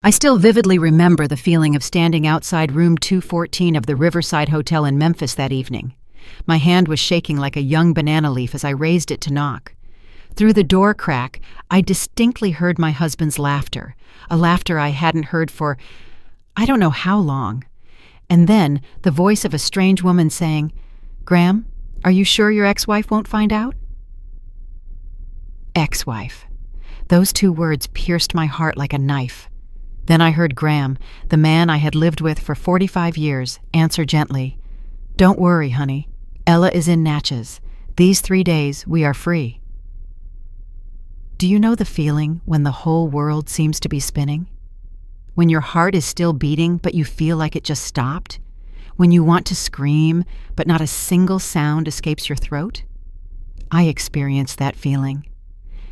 I still vividly remember the feeling of standing outside room 214 of the Riverside Hotel in Memphis that evening. My hand was shaking like a young banana leaf as I raised it to knock. Through the door crack, I distinctly heard my husband's laughter, a laughter I hadn't heard for I don't know how long. And then the voice of a strange woman saying, "Graham, are you sure your ex-wife won't find out?" Ex-wife. Those two words pierced my heart like a knife. Then I heard Graham, the man I had lived with for 45 years, answer gently, "Don't worry, honey. Ella is in Natchez. These 3 days we are free." Do you know the feeling when the whole world seems to be spinning? When your heart is still beating but you feel like it just stopped? When you want to scream but not a single sound escapes your throat? I experienced that feeling.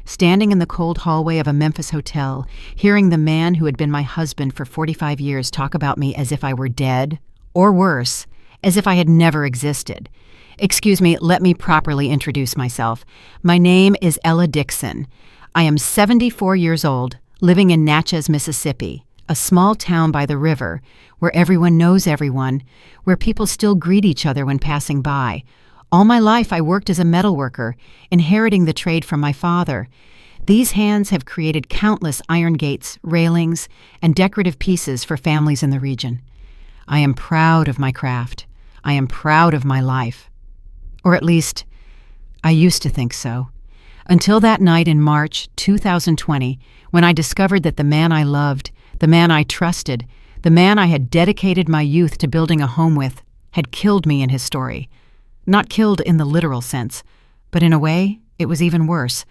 Standing in the cold hallway of a Memphis hotel, hearing the man who had been my husband for 45 years talk about me as if I were dead, or worse, as if I had never existed. Excuse me, let me properly introduce myself. My name is Ella Dixon. I am 74 years old, living in Natchez, Mississippi, a small town by the river, where everyone knows everyone, where people still greet each other when passing by. All my life I worked as a metal worker, inheriting the trade from my father. These hands have created countless iron gates, railings, and decorative pieces for families in the region. I am proud of my craft. I am proud of my life. Or at least, I used to think so. Until that night in March 2020, when I discovered that the man I loved, the man I trusted, the man I had dedicated my youth to building a home with, had killed me in his story. Not killed in the literal sense, but in a way, it was even worse.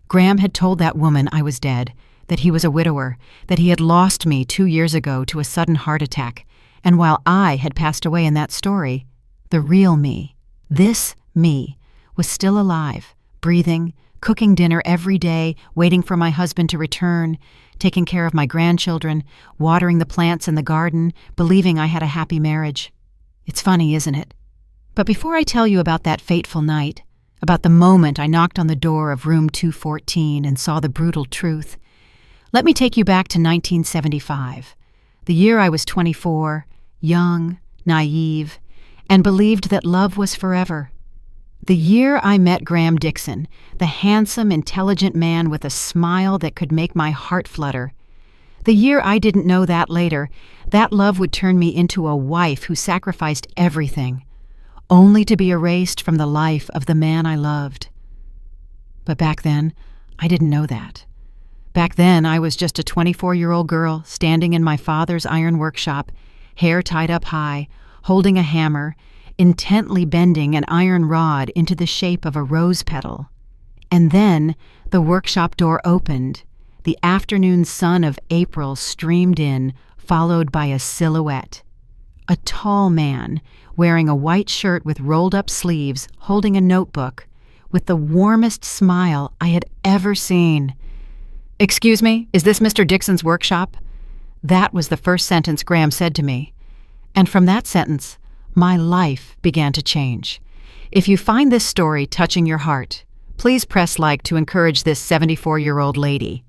Graham had told that woman I was dead, that he was a widower, that he had lost me 2 years ago to a sudden heart attack, and while I had passed away in that story, the real me, this me, was still alive, breathing, cooking dinner every day, waiting for my husband to return, taking care of my grandchildren, watering the plants in the garden, believing I had a happy marriage. It's funny, isn't it? But before I tell you about that fateful night, about the moment I knocked on the door of room 214 and saw the brutal truth, let me take you back to 1975, the year I was 24, young, naive, and believed that love was forever. The year I met Graham Dixon, the handsome, intelligent man with a smile that could make my heart flutter. The year I didn't know that later, that love would turn me into a wife who sacrificed everything, only to be erased from the life of the man I loved. But back then, I didn't know that. Back then, I was just a 24-year-old girl standing in my father's iron workshop, hair tied up high, holding a hammer, intently bending an iron rod into the shape of a rose petal. And then the workshop door opened. The afternoon sun of April streamed in, followed by a silhouette. A tall man, wearing a white shirt with rolled-up sleeves, holding a notebook, with the warmest smile I had ever seen. "Excuse me, is this Mr. Dixon's workshop?" That was the first sentence Graham said to me. And from that sentence, my life began to change. If you find this story touching your heart, please press like to encourage this 74-year-old lady.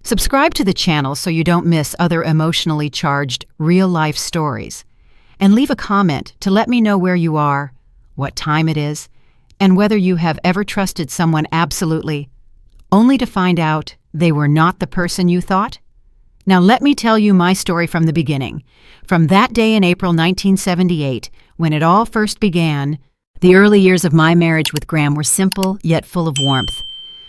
Subscribe to the channel so you don't miss other emotionally charged, real-life stories. And leave a comment to let me know where you are, what time it is, and whether you have ever trusted someone absolutely, only to find out they were not the person you thought. Now let me tell you my story from the beginning. From that day in April 1978, when it all first began, the early years of my marriage with Graham were simple yet full of warmth.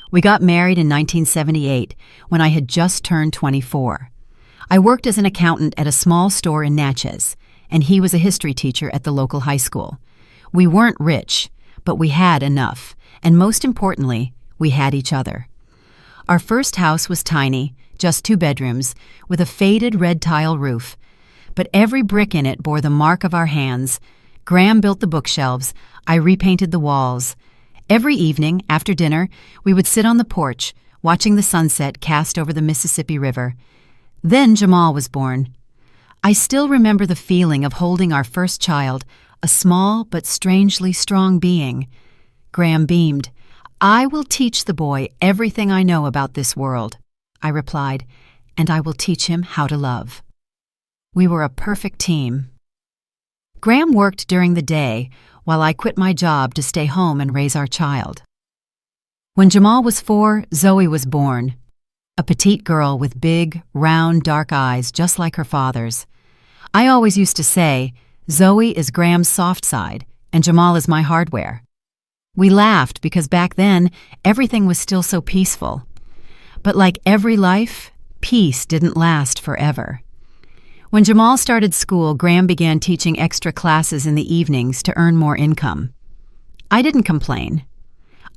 We got married in 1978, when I had just turned 24. I worked as an accountant at a small store in Natchez, and he was a history teacher at the local high school. We weren't rich, but we had enough, and most importantly, we had each other. Our first house was tiny, just 2 bedrooms, with a faded red tile roof, but every brick in it bore the mark of our hands. Graham built the bookshelves, I repainted the walls. Every evening, after dinner, we would sit on the porch, watching the sunset cast over the Mississippi River. Then Jamal was born. I still remember the feeling of holding our first child, a small but strangely strong being. Graham beamed. "I will teach the boy everything I know about this world," I replied, and I will teach him how to love. We were a perfect team. Graham worked during the day while I quit my job to stay home and raise our child. When Jamal was 4, Zoe was born, a petite girl with big, round, dark eyes just like her father's. I always used to say, Zoe is Graham's soft side and Jamal is my hardware. We laughed because back then, everything was still so peaceful. But like every life, peace didn't last forever. When Jamal started school, Graham began teaching extra classes in the evenings to earn more income. I didn't complain.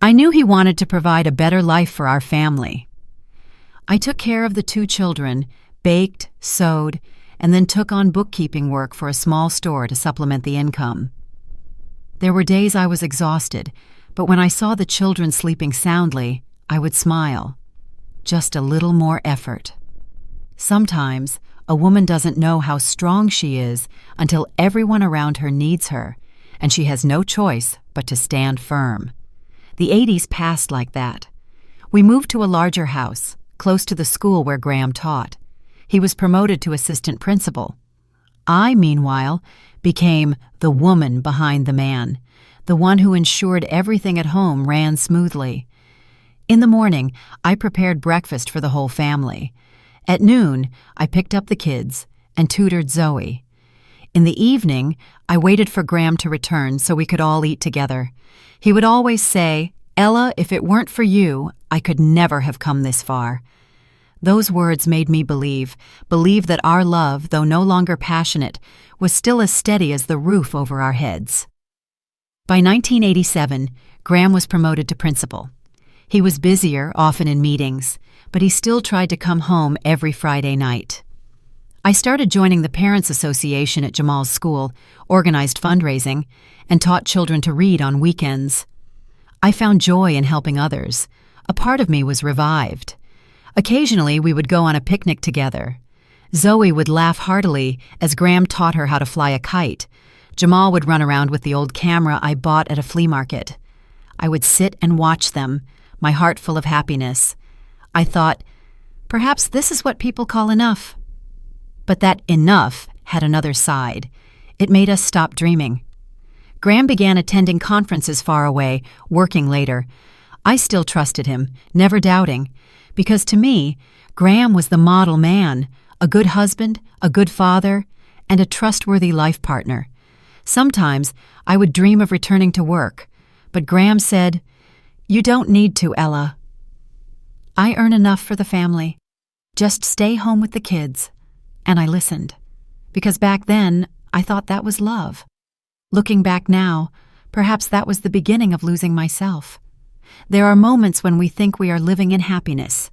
I knew he wanted to provide a better life for our family. I took care of the 2 children, baked, sewed, and then took on bookkeeping work for a small store to supplement the income. There were days I was exhausted, but when I saw the children sleeping soundly, I would smile. Just a little more effort. Sometimes, a woman doesn't know how strong she is until everyone around her needs her, and she has no choice but to stand firm. The 80s passed like that. We moved to a larger house, close to the school where Graham taught. He was promoted to assistant principal. I, meanwhile, became the woman behind the man, the one who ensured everything at home ran smoothly. In the morning, I prepared breakfast for the whole family. At noon, I picked up the kids and tutored Zoe. In the evening, I waited for Graham to return so we could all eat together. He would always say, "Ella, if it weren't for you, I could never have come this far." Those words made me believe that our love, though no longer passionate, was still as steady as the roof over our heads. By 1987, Graham was promoted to principal. He was busier, often in meetings, but he still tried to come home every Friday night. I started joining the Parents Association at Jamal's school, organized fundraising, and taught children to read on weekends. I found joy in helping others. A part of me was revived. Occasionally, we would go on a picnic together. Zoe would laugh heartily as Graham taught her how to fly a kite. Jamal would run around with the old camera I bought at a flea market. I would sit and watch them, my heart full of happiness. I thought, perhaps this is what people call enough. But that enough had another side. It made us stop dreaming. Graham began attending conferences far away, working later. I still trusted him, never doubting, because to me, Graham was the model man, a good husband, a good father, and a trustworthy life partner. Sometimes I would dream of returning to work, but Graham said, "You don't need to, Ella. I earn enough for the family. Just stay home with the kids." And I listened, because back then I thought that was love. Looking back now, perhaps that was the beginning of losing myself. There are moments when we think we are living in happiness,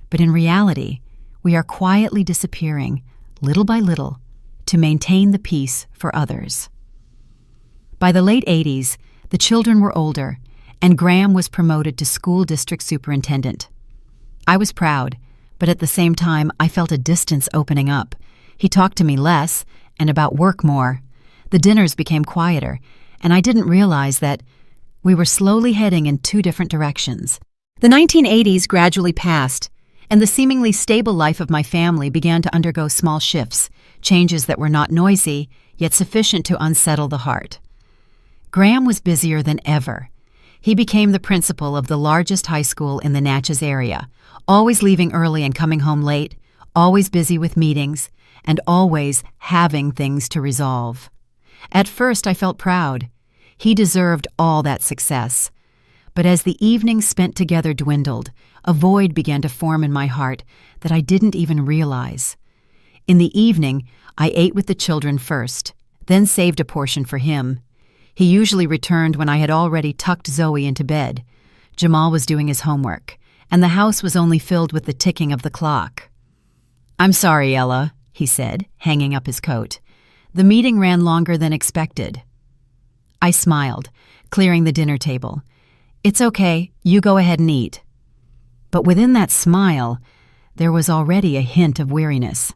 but in reality, we are quietly disappearing, little by little, to maintain the peace for others. By the late 80s, the children were older, and Graham was promoted to school district superintendent. I was proud, but at the same time, I felt a distance opening up. He talked to me less and about work more. The dinners became quieter, and I didn't realize that we were slowly heading in 2 different directions. The 1980s gradually passed, and the seemingly stable life of my family began to undergo small shifts, changes that were not noisy, yet sufficient to unsettle the heart. Graham was busier than ever. He became the principal of the largest high school in the Natchez area, always leaving early and coming home late, always busy with meetings, and always having things to resolve. At first, I felt proud. He deserved all that success. But as the evenings spent together dwindled, a void began to form in my heart that I didn't even realize. In the evening, I ate with the children first, then saved a portion for him. He usually returned when I had already tucked Zoe into bed. Jamal was doing his homework, and the house was only filled with the ticking of the clock. "I'm sorry, Ella," he said, hanging up his coat. "The meeting ran longer than expected." I smiled, clearing the dinner table. "It's okay, you go ahead and eat." But within that smile, there was already a hint of weariness.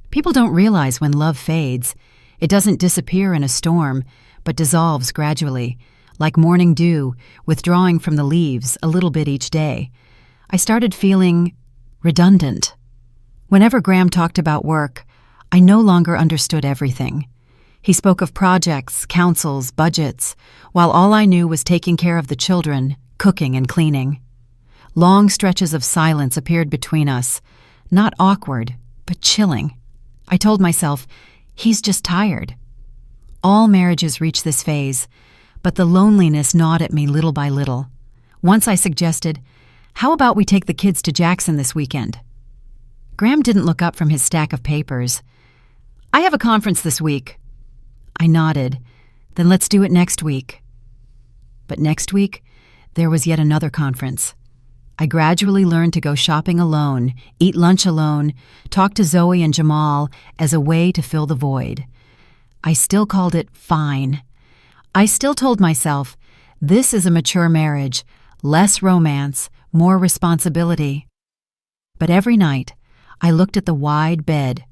People don't realize when love fades. It doesn't disappear in a storm, but dissolves gradually, like morning dew, withdrawing from the leaves a little bit each day. I started feeling redundant. Whenever Graham talked about work, I no longer understood everything. He spoke of projects, councils, budgets, while all I knew was taking care of the children, cooking and cleaning. Long stretches of silence appeared between us, not awkward, but chilling. I told myself, he's just tired. All marriages reach this phase, but the loneliness gnawed at me little by little. Once I suggested, how about we take the kids to Jackson this weekend? Graham didn't look up from his stack of papers. I have a conference this week. I nodded. Then let's do it next week. But next week, there was yet another conference. I gradually learned to go shopping alone, eat lunch alone, talk to Zoe and Jamal as a way to fill the void. I still called it fine. I still told myself, this is a mature marriage, less romance, more responsibility. But every night, I looked at the wide bed,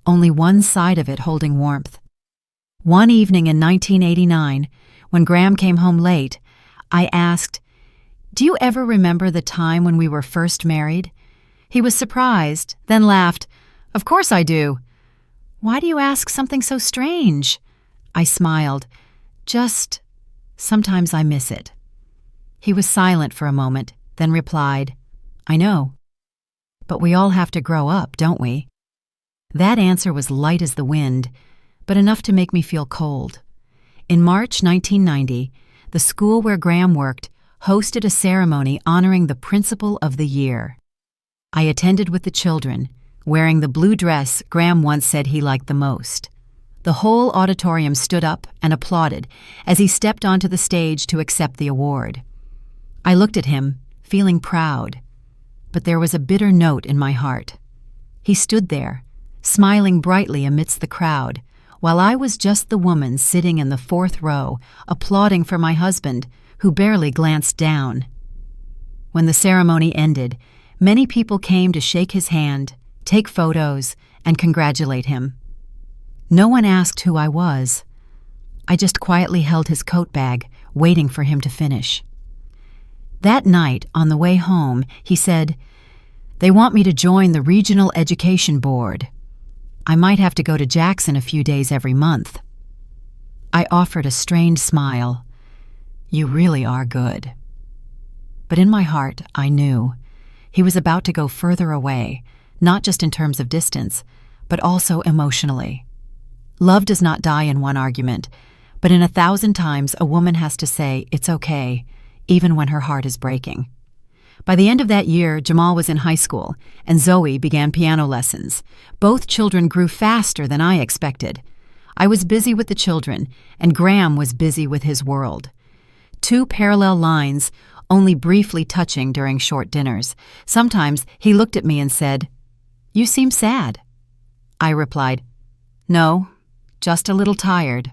only one side of it holding warmth. One evening in 1989, when Graham came home late, I asked, "Do you ever remember the time when we were first married?" He was surprised, then laughed. "Of course I do." "Why do you ask something so strange?" I smiled. "Just, sometimes I miss it." He was silent for a moment, then replied, "I know. But we all have to grow up, don't we?" That answer was light as the wind, but enough to make me feel cold. In March 1990, the school where Graham worked hosted a ceremony honoring the Principal of the Year. I attended with the children, wearing the blue dress Graham once said he liked the most. The whole auditorium stood up and applauded as he stepped onto the stage to accept the award. I looked at him, feeling proud, but there was a bitter note in my heart. He stood there, smiling brightly amidst the crowd, while I was just the woman sitting in the fourth row, applauding for my husband, who barely glanced down. When the ceremony ended, many people came to shake his hand, take photos, and congratulate him. No one asked who I was. I just quietly held his coat bag, waiting for him to finish. That night, on the way home, he said, "They want me to join the Regional Education Board. I might have to go to Jackson a few days every month." I offered a strained smile. "You really are good." But in my heart, I knew he was about to go further away, not just in terms of distance, but also emotionally. Love does not die in one argument, but in 1,000 times a woman has to say it's okay, even when her heart is breaking. By the end of that year, Jamal was in high school, and Zoe began piano lessons. Both children grew faster than I expected. I was busy with the children, and Graham was busy with his world. Two parallel lines, only briefly touching during short dinners. Sometimes he looked at me and said, "You seem sad." I replied, "No, just a little tired."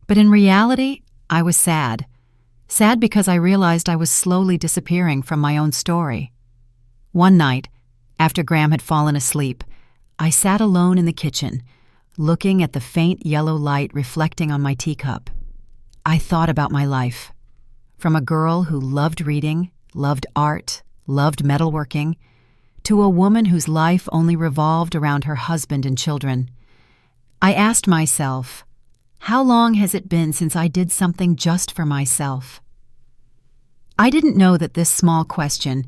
But in reality, I was sad. Sad because I realized I was slowly disappearing from my own story. One night, after Graham had fallen asleep, I sat alone in the kitchen, looking at the faint yellow light reflecting on my teacup. I thought about my life. From a girl who loved reading, loved art, loved metalworking, to a woman whose life only revolved around her husband and children. I asked myself, how long has it been since I did something just for myself? I didn't know that this small question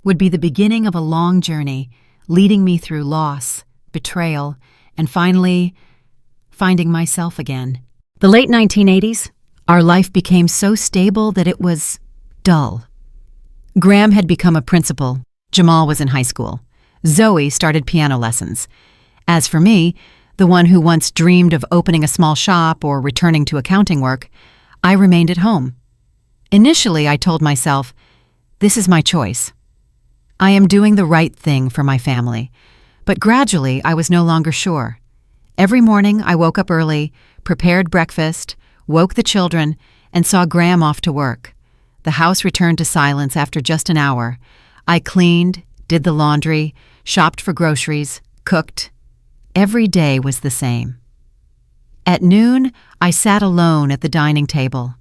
would be the beginning of a long journey, leading me through loss, betrayal, and finally, finding myself again. The late 1980s, our life became so stable that it was dull. Graham had become a principal. Jamal was in high school. Zoe started piano lessons. As for me, the one who once dreamed of opening a small shop or returning to accounting work, I remained at home. Initially, I told myself, this is my choice. I am doing the right thing for my family. But gradually, I was no longer sure. Every morning, I woke up early, prepared breakfast, woke the children, and saw Graham off to work. The house returned to silence after just an hour. I cleaned, did the laundry, shopped for groceries, cooked. Every day was the same. At noon, I sat alone at the dining table.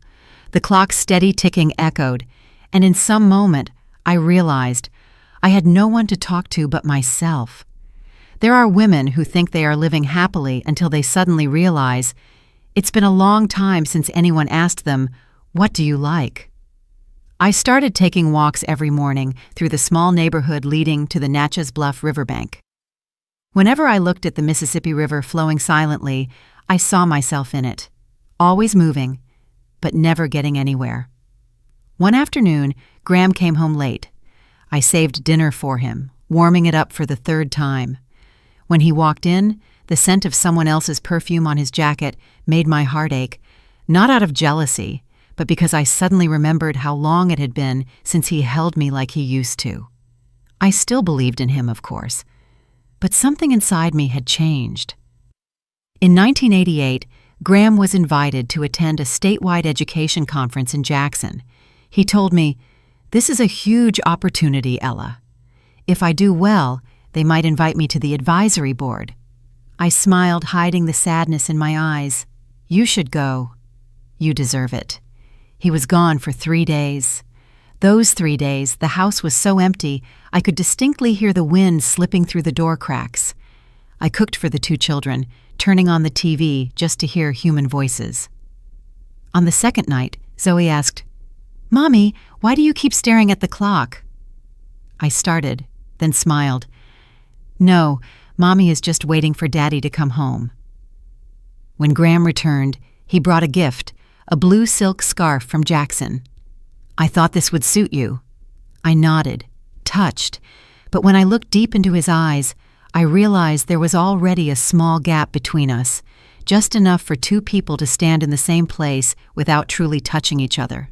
The clock's steady ticking echoed, and in some moment, I realized I had no one to talk to but myself. There are women who think they are living happily until they suddenly realize it's been a long time since anyone asked them, "What do you like?" I started taking walks every morning through the small neighborhood leading to the Natchez Bluff riverbank. Whenever I looked at the Mississippi River flowing silently, I saw myself in it, always moving, but never getting anywhere. One afternoon, Graham came home late. I saved dinner for him, warming it up for the third time. When he walked in, the scent of someone else's perfume on his jacket made my heart ache, not out of jealousy, but because I suddenly remembered how long it had been since he held me like he used to. I still believed in him, of course, but something inside me had changed. In 1988, Graham was invited to attend a statewide education conference in Jackson. He told me, "This is a huge opportunity, Ella. If I do well, they might invite me to the advisory board." I smiled, hiding the sadness in my eyes. "You should go. You deserve it." He was gone for 3 days. Those 3 days, the house was so empty, I could distinctly hear the wind slipping through the door cracks. I cooked for the 2 children, turning on the TV just to hear human voices. On the second night, Zoe asked, "Mommy, why do you keep staring at the clock?" I started, then smiled. "No, Mommy is just waiting for Daddy to come home." When Graham returned, he brought a gift, a blue silk scarf from Jackson. "I thought this would suit you." I nodded, touched, but when I looked deep into his eyes, I realized there was already a small gap between us, just enough for 2 people to stand in the same place without truly touching each other.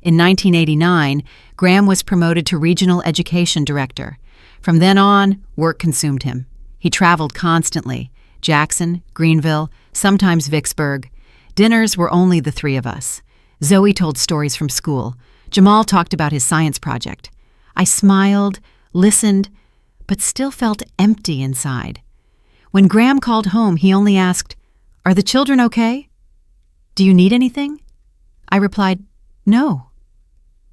In 1989, Graham was promoted to Regional Education Director. From then on, work consumed him. He traveled constantly, Jackson, Greenville, sometimes Vicksburg. Dinners were only the 3 of us. Zoe told stories from school. Jamal talked about his science project. I smiled, listened, but still felt empty inside. When Graham called home, he only asked, "Are the children okay? Do you need anything?" I replied, "No.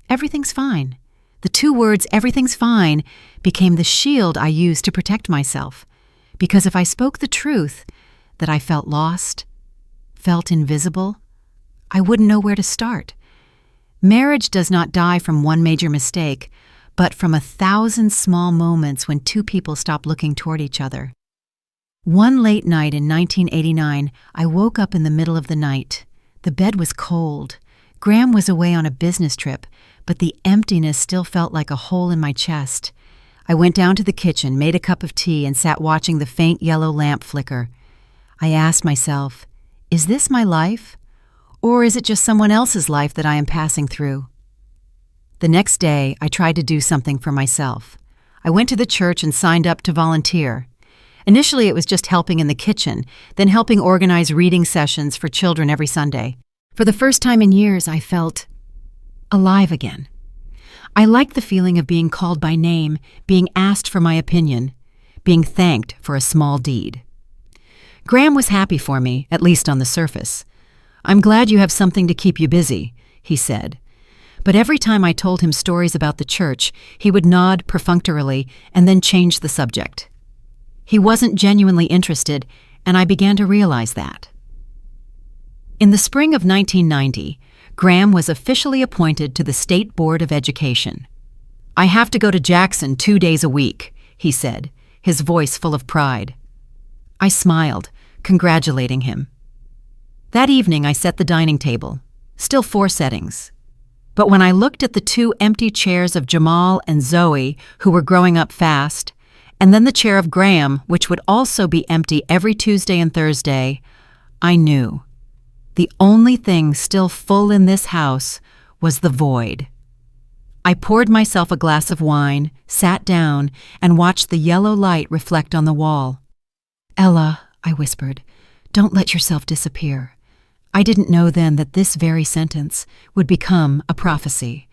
Everything's fine." The 2 words, "everything's fine," became the shield I used to protect myself. Because if I spoke the truth, that I felt lost, felt invisible, I wouldn't know where to start. Marriage does not die from one major mistake, but from 1,000 small moments when 2 people stop looking toward each other. One late night in 1989, I woke up in the middle of the night. The bed was cold. Graham was away on a business trip, but the emptiness still felt like a hole in my chest. I went down to the kitchen, made a cup of tea, and sat watching the faint yellow lamp flicker. I asked myself, is this my life? Or is it just someone else's life that I am passing through? The next day, I tried to do something for myself. I went to the church and signed up to volunteer. Initially, it was just helping in the kitchen, then helping organize reading sessions for children every Sunday. For the first time in years, I felt alive again. I liked the feeling of being called by name, being asked for my opinion, being thanked for a small deed. Graham was happy for me, at least on the surface. "I'm glad you have something to keep you busy," he said. But every time I told him stories about the church, he would nod perfunctorily and then change the subject. He wasn't genuinely interested, and I began to realize that. In the spring of 1990, Graham was officially appointed to the State Board of Education. "I have to go to Jackson 2 days a week," he said, his voice full of pride. I smiled, congratulating him. That evening I set the dining table, still 4 settings. But when I looked at the 2 empty chairs of Jamal and Zoe, who were growing up fast, and then the chair of Graham, which would also be empty every Tuesday and Thursday, I knew. The only thing still full in this house was the void. I poured myself a glass of wine, sat down, and watched the yellow light reflect on the wall. "Ella," I whispered, "don't let yourself disappear." I didn't know then that this very sentence would become a prophecy,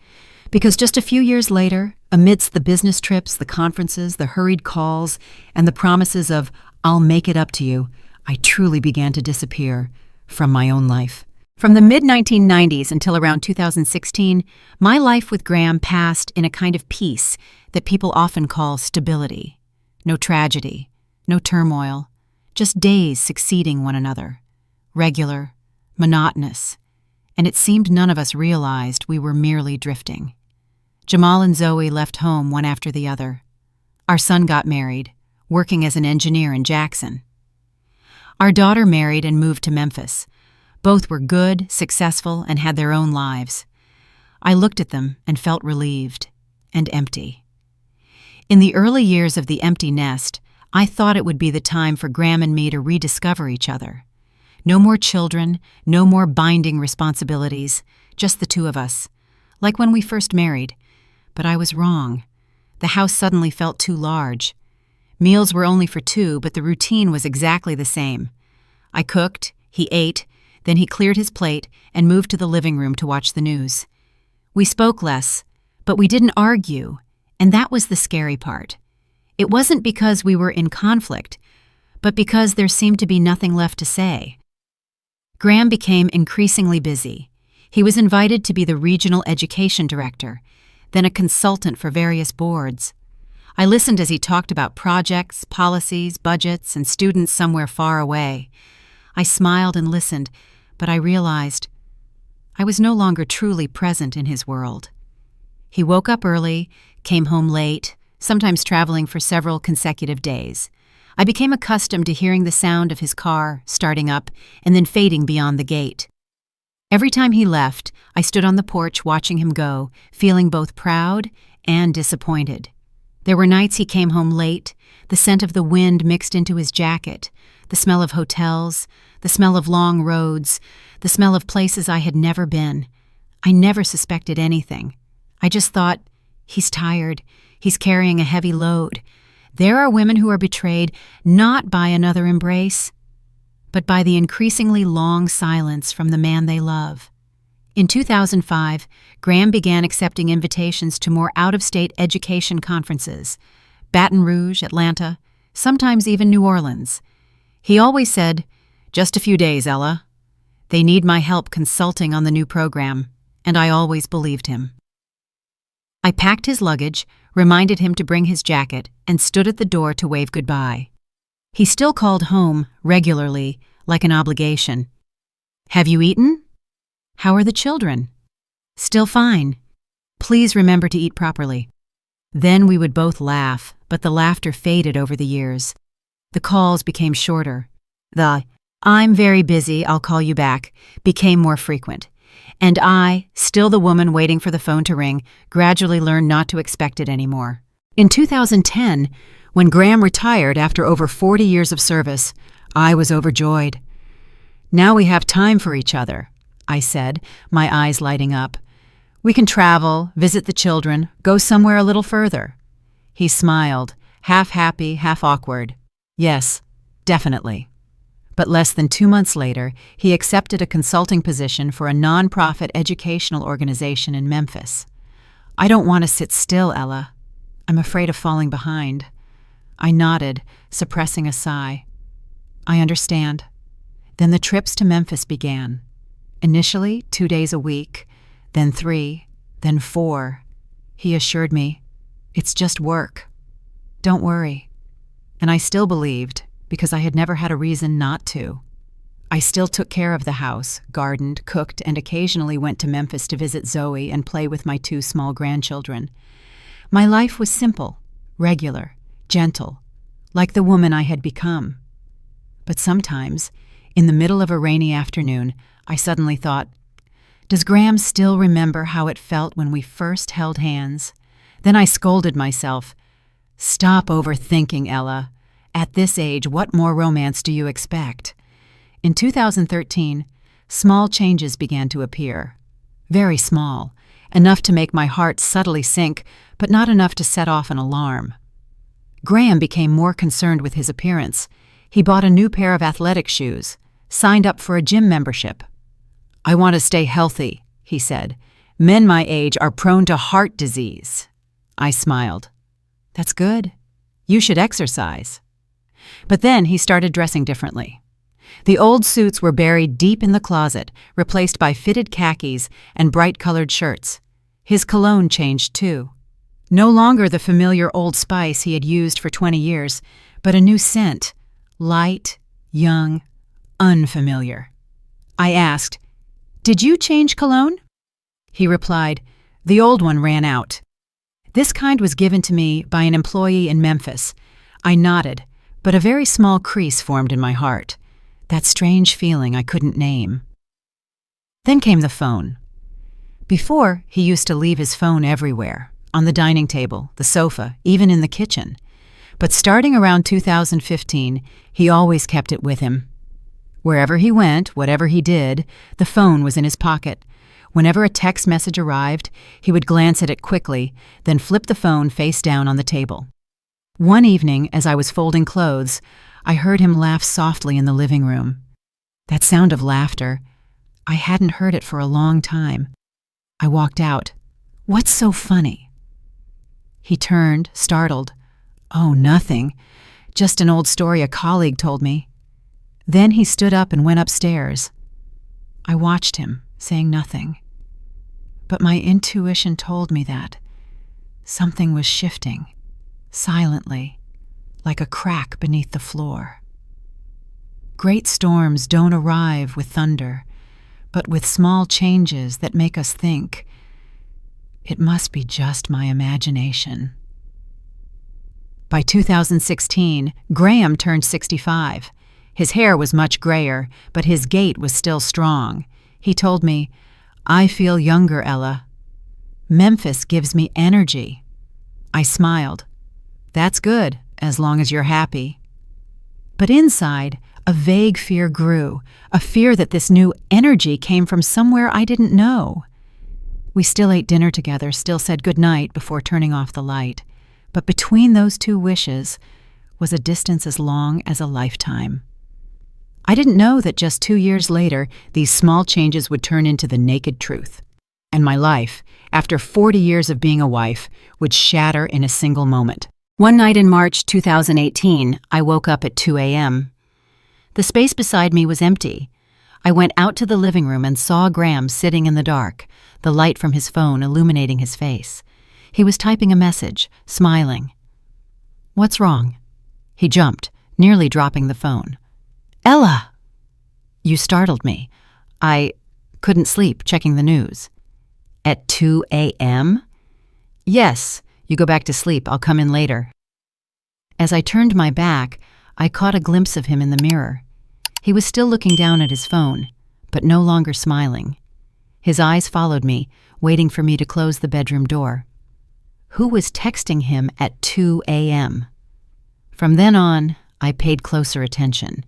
because just a few years later, amidst the business trips, the conferences, the hurried calls, and the promises of "I'll make it up to you," I truly began to disappear from my own life. From the mid-1990s until around 2016, my life with Graham passed in a kind of peace that people often call stability. No tragedy, no turmoil, just days succeeding one another. Regular, monotonous, and it seemed none of us realized we were merely drifting. Jamal and Zoe left home one after the other. Our son got married, working as an engineer in Jackson. Our daughter married and moved to Memphis. Both were good, successful, and had their own lives. I looked at them and felt relieved and empty. In the early years of the empty nest, I thought it would be the time for Graham and me to rediscover each other. No more children, no more binding responsibilities, just the two of us, like when we first married. But I was wrong. The house suddenly felt too large. Meals were only for two, but the routine was exactly the same. I cooked, he ate, then he cleared his plate and moved to the living room to watch the news. We spoke less, but we didn't argue, and that was the scary part. It wasn't because we were in conflict, but because there seemed to be nothing left to say. Graham became increasingly busy. He was invited to be the regional education director, then a consultant for various boards. I listened as he talked about projects, policies, budgets, and students somewhere far away. I smiled and listened, but I realized I was no longer truly present in his world. He woke up early, came home late, sometimes traveling for several consecutive days. I became accustomed to hearing the sound of his car starting up and then fading beyond the gate. Every time he left, I stood on the porch watching him go, feeling both proud and disappointed. There were nights he came home late, the scent of the wind mixed into his jacket, the smell of hotels, the smell of long roads, the smell of places I had never been. I never suspected anything. I just thought, he's tired, he's carrying a heavy load. There are women who are betrayed not by another embrace, but by the increasingly long silence from the man they love. In 2005, Graham began accepting invitations to more out-of-state education conferences, Baton Rouge, Atlanta, sometimes even New Orleans. He always said, "Just a few days, Ella. They need my help consulting on the new program," and I always believed him. I packed his luggage, reminded him to bring his jacket, and stood at the door to wave goodbye. He still called home, regularly, like an obligation. "Have you eaten? How are the children?" "Still fine. Please remember to eat properly." Then we would both laugh, but the laughter faded over the years. The calls became shorter. The "I'm very busy, I'll call you back" became more frequent. And I, still the woman waiting for the phone to ring, gradually learned not to expect it anymore. In 2010, when Graham retired after over 40 years of service, I was overjoyed. "Now we have time for each other," I said, my eyes lighting up. "We can travel, visit the children, go somewhere a little further." He smiled, half happy, half awkward. "Yes, definitely." But less than 2 months later, he accepted a consulting position for a nonprofit educational organization in Memphis. "I don't want to sit still, Ella. I'm afraid of falling behind." I nodded, suppressing a sigh. "I understand." Then the trips to Memphis began. Initially 2 days a week, then 3, then 4. He assured me, "It's just work. Don't worry." And I still believed, because I had never had a reason not to. I still took care of the house, gardened, cooked, and occasionally went to Memphis to visit Zoe and play with my 2 small grandchildren. My life was simple, regular, gentle, like the woman I had become. But sometimes, in the middle of a rainy afternoon, I suddenly thought, does Graham still remember how it felt when we first held hands? Then I scolded myself. "Stop overthinking, Ella. At this age, what more romance do you expect?" In 2013, small changes began to appear. Very small, enough to make my heart subtly sink, but not enough to set off an alarm. Graham became more concerned with his appearance. He bought a new pair of athletic shoes, signed up for a gym membership. "I want to stay healthy," he said. "Men my age are prone to heart disease." I smiled. "That's good. You should exercise." But then he started dressing differently. The old suits were buried deep in the closet, replaced by fitted khakis and bright-colored shirts. His cologne changed too. No longer the familiar Old Spice he had used for 20 years, but a new scent, light, young, unfamiliar. I asked, "Did you change cologne?" He replied, "The old one ran out." This kind was given to me by an employee in Memphis. I nodded, but a very small crease formed in my heart. That strange feeling I couldn't name. Then came the phone. Before, he used to leave his phone everywhere, on the dining table, the sofa, even in the kitchen. But starting around 2015, he always kept it with him. Wherever he went, whatever he did, the phone was in his pocket. Whenever a text message arrived, he would glance at it quickly, then flip the phone face down on the table. One evening, as I was folding clothes, I heard him laugh softly in the living room. That sound of laughter, I hadn't heard it for a long time. I walked out. "What's so funny?" He turned, startled. "Oh, nothing. Just an old story a colleague told me." Then he stood up and went upstairs. I watched him, saying nothing. But my intuition told me that something was shifting, silently, like a crack beneath the floor. Great storms don't arrive with thunder, but with small changes that make us think, it must be just my imagination. By 2016, Graham turned 65. His hair was much grayer, but his gait was still strong. He told me, "I feel younger, Ella. Memphis gives me energy." I smiled. "That's good, as long as you're happy." But inside, a vague fear grew, a fear that this new energy came from somewhere I didn't know. We still ate dinner together, still said goodnight before turning off the light. But between those two wishes was a distance as long as a lifetime. I didn't know that just 2 years later, these small changes would turn into the naked truth. And my life, after 40 years of being a wife, would shatter in a single moment. One night in March 2018, I woke up at 2 a.m. The space beside me was empty. I went out to the living room and saw Graham sitting in the dark, the light from his phone illuminating his face. He was typing a message, smiling. "What's wrong?" He jumped, nearly dropping the phone. "Ella!" "You startled me. I couldn't sleep, checking the news." "At 2 a.m.? "Yes. You go back to sleep. I'll come in later." As I turned my back, I caught a glimpse of him in the mirror. He was still looking down at his phone, but no longer smiling. His eyes followed me, waiting for me to close the bedroom door. Who was texting him at 2 a.m.? From then on, I paid closer attention.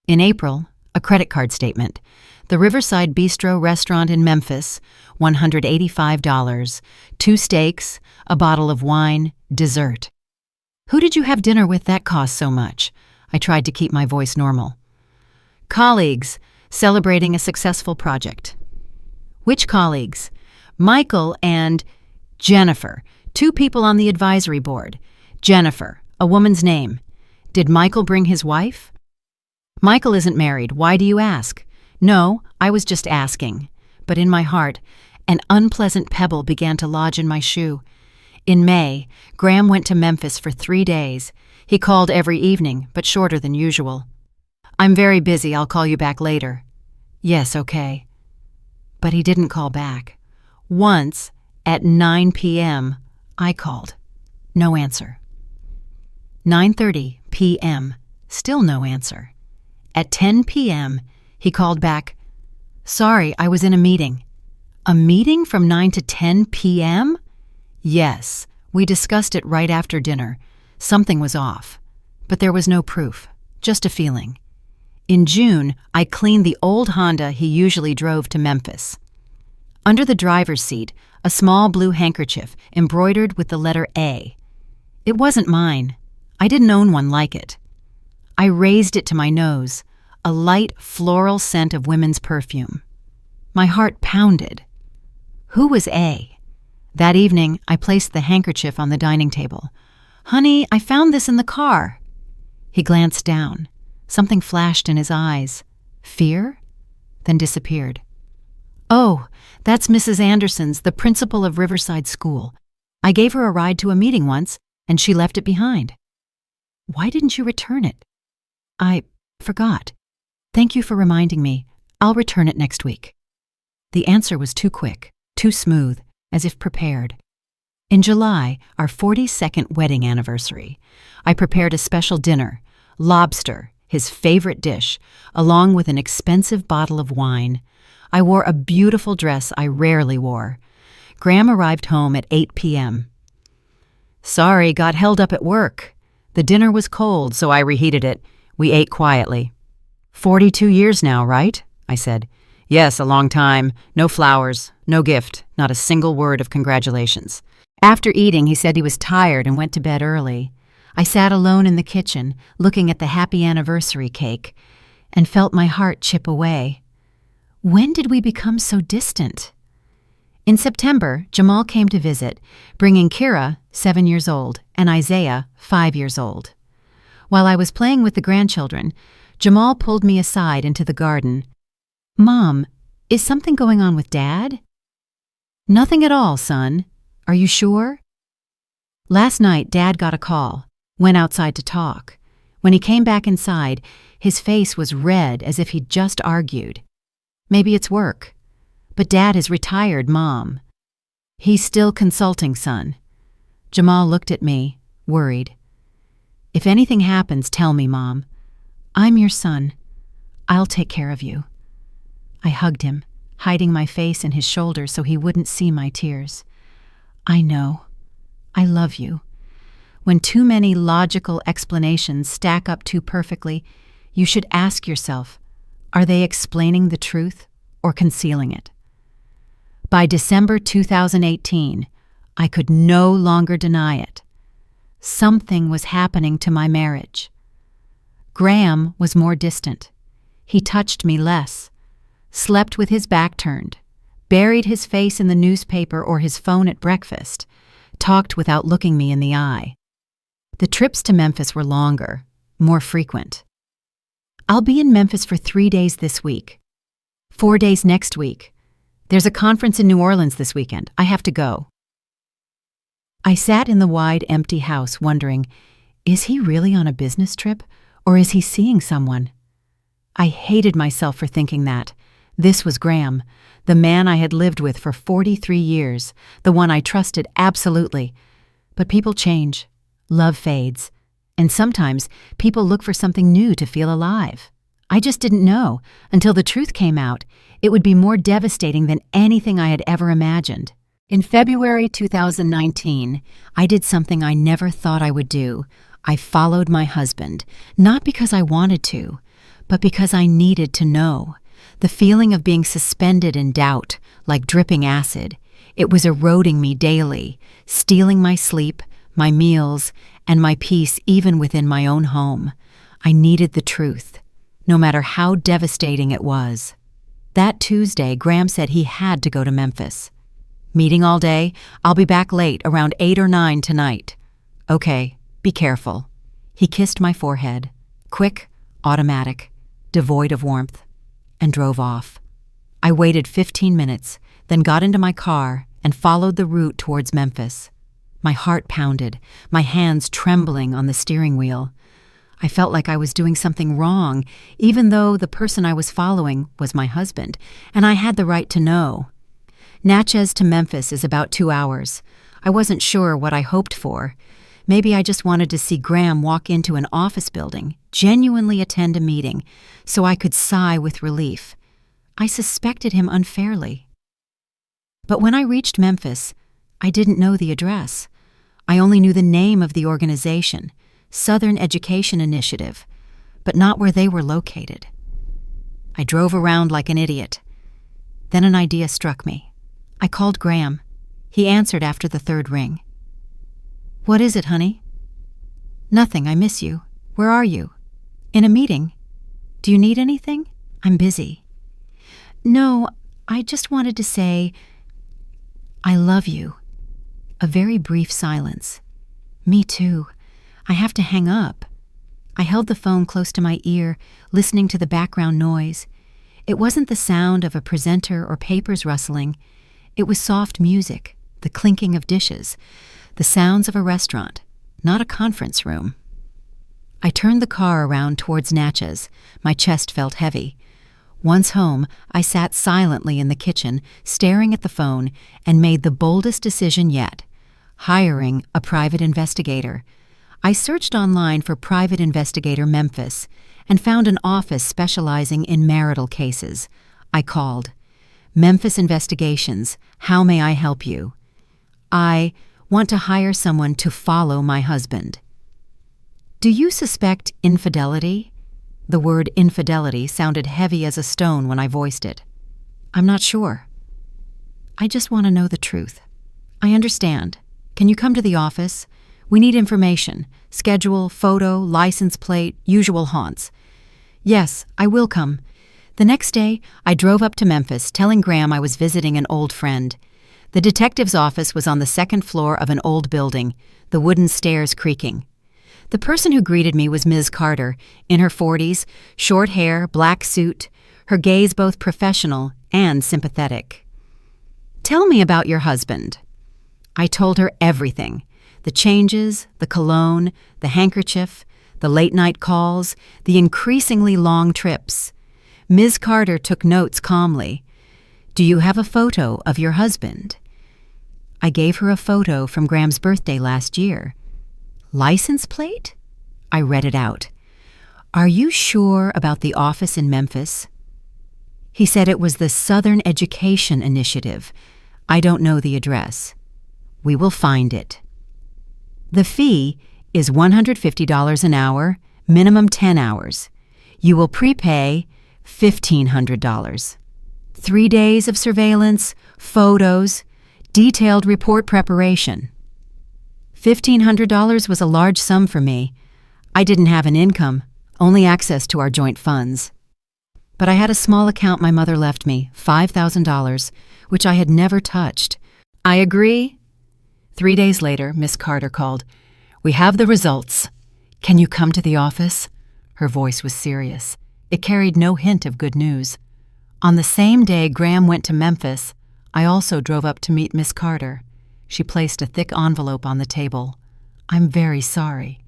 In April, a credit card statement. The Riverside Bistro restaurant in Memphis, $185, 2 steaks, a bottle of wine, dessert. "Who did you have dinner with that cost so much?" I tried to keep my voice normal. "Colleagues, celebrating a successful project." "Which colleagues?" "Michael and Jennifer, 2 people on the advisory board. Jennifer, a woman's name. Did Michael bring his wife?" "Michael isn't married. Why do you ask?" "No, I was just asking." But in my heart, an unpleasant pebble began to lodge in my shoe. In May, Graham went to Memphis for 3 days. He called every evening, but shorter than usual. "I'm very busy. I'll call you back later." "Yes, okay." But he didn't call back. Once, at 9 p.m., I called. No answer. 9:30 p.m., still no answer. At 10 p.m., he called back, "Sorry, I was in a meeting." A meeting from 9 to 10 p.m.? Yes, we discussed it right after dinner. Something was off. But there was no proof, just a feeling. In June, I cleaned the old Honda he usually drove to Memphis. Under the driver's seat, a small blue handkerchief embroidered with the letter A. It wasn't mine. I didn't own one like it. I raised it to my nose, a light floral scent of women's perfume. My heart pounded. Who was A? That evening, I placed the handkerchief on the dining table. "Honey, I found this in the car." He glanced down. Something flashed in his eyes. Fear? Then disappeared. "Oh, that's Mrs. Anderson's, the principal of Riverside School. I gave her a ride to a meeting once, and she left it behind." "Why didn't you return it?" "I forgot. Thank you for reminding me. I'll return it next week." The answer was too quick, too smooth, as if prepared. In July, our 42nd wedding anniversary, I prepared a special dinner, lobster, his favorite dish, along with an expensive bottle of wine. I wore a beautiful dress I rarely wore. Graham arrived home at 8 p.m. "Sorry, got held up at work. The dinner was cold, so I reheated it. We ate quietly." 42 years now, right?" I said. "Yes, a long time. No flowers, no gift, not a single word of congratulations." After eating, he said he was tired and went to bed early. I sat alone in the kitchen, looking at the happy anniversary cake, and felt my heart chip away. When did we become so distant? In September, Jamal came to visit, bringing Kira, 7 years old, and Isaiah, 5 years old. While I was playing with the grandchildren, Jamal pulled me aside into the garden. "Mom, is something going on with Dad?" "Nothing at all, son. Are you sure?" "Last night, Dad got a call, went outside to talk. When he came back inside, his face was red as if he'd just argued. Maybe it's work. But Dad has retired Mom. He's still consulting, son." Jamal looked at me, worried. "If anything happens, tell me, Mom. I'm your son. I'll take care of you." I hugged him, hiding my face in his shoulder so he wouldn't see my tears. "I know. I love you." When too many logical explanations stack up too perfectly, you should ask yourself, are they explaining the truth or concealing it? By December 2018, I could no longer deny it. Something was happening to my marriage. Graham was more distant. He touched me less, slept with his back turned, buried his face in the newspaper or his phone at breakfast, talked without looking me in the eye. The trips to Memphis were longer, more frequent. "I'll be in Memphis for 3 days this week. 4 days next week. There's a conference in New Orleans this weekend. I have to go." I sat in the wide, empty house wondering, is he really on a business trip, or is he seeing someone? I hated myself for thinking that. This was Graham, the man I had lived with for 43 years, the one I trusted absolutely. But people change, love fades, and sometimes people look for something new to feel alive. I just didn't know, until the truth came out, it would be more devastating than anything I had ever imagined. In February 2019, I did something I never thought I would do. I followed my husband, not because I wanted to, but because I needed to know. The feeling of being suspended in doubt, like dripping acid, it was eroding me daily, stealing my sleep, my meals, and my peace even within my own home. I needed the truth, no matter how devastating it was. That Tuesday, Graham said he had to go to Memphis. "Meeting all day. I'll be back late, around 8 or 9 tonight." "Okay, be careful." He kissed my forehead, quick, automatic, devoid of warmth, and drove off. I waited 15 minutes, then got into my car and followed the route towards Memphis. My heart pounded, my hands trembling on the steering wheel. I felt like I was doing something wrong, even though the person I was following was my husband, and I had the right to know. Natchez to Memphis is about 2 hours. I wasn't sure what I hoped for. Maybe I just wanted to see Graham walk into an office building, genuinely attend a meeting, so I could sigh with relief. I suspected him unfairly. But when I reached Memphis, I didn't know the address. I only knew the name of the organization, Southern Education Initiative, but not where they were located. I drove around like an idiot. Then an idea struck me. I called Graham. He answered after the 3rd ring. "What is it, honey?" "Nothing, I miss you. Where are you?" "In a meeting. Do you need anything? I'm busy." "No, I just wanted to say, I love you." A very brief silence. "Me too. I have to hang up." I held the phone close to my ear, listening to the background noise. It wasn't the sound of a presenter or papers rustling. It was soft music, the clinking of dishes, the sounds of a restaurant, not a conference room. I turned the car around towards Natchez. My chest felt heavy. Once home, I sat silently in the kitchen, staring at the phone, and made the boldest decision yet: hiring a private investigator. I searched online for Private Investigator Memphis and found an office specializing in marital cases. I called. Memphis Investigations, how may I help you? I want to hire someone to follow my husband. Do you suspect infidelity? The word infidelity sounded heavy as a stone when I voiced it. I'm not sure. I just want to know the truth. I understand. Can you come to the office? We need information: schedule, photo, license plate, usual haunts. Yes, I will come. The next day, I drove up to Memphis, telling Graham I was visiting an old friend. The detective's office was on the second floor of an old building, the wooden stairs creaking. The person who greeted me was Ms. Carter, in her 40s, short hair, black suit, her gaze both professional and sympathetic. Tell me about your husband. I told her everything: the changes, the cologne, the handkerchief, the late-night calls, the increasingly long trips. Ms. Carter took notes calmly. Do you have a photo of your husband? I gave her a photo from Graham's birthday last year. License plate? I read it out. Are you sure about the office in Memphis? He said it was the Southern Education Initiative. I don't know the address. We will find it. The fee is $150 an hour, minimum 10 hours. You will prepay $1,500. 3 days of surveillance, photos, detailed report preparation. $1,500 was a large sum for me. I didn't have an income, only access to our joint funds. But I had a small account my mother left me, $5,000, which I had never touched. I agree. 3 days later, Miss Carter called. We have the results. Can you come to the office? Her voice was serious. It carried no hint of good news. On the same day Graham went to Memphis, I also drove up to meet Miss Carter. She placed a thick envelope on the table. I'm very sorry.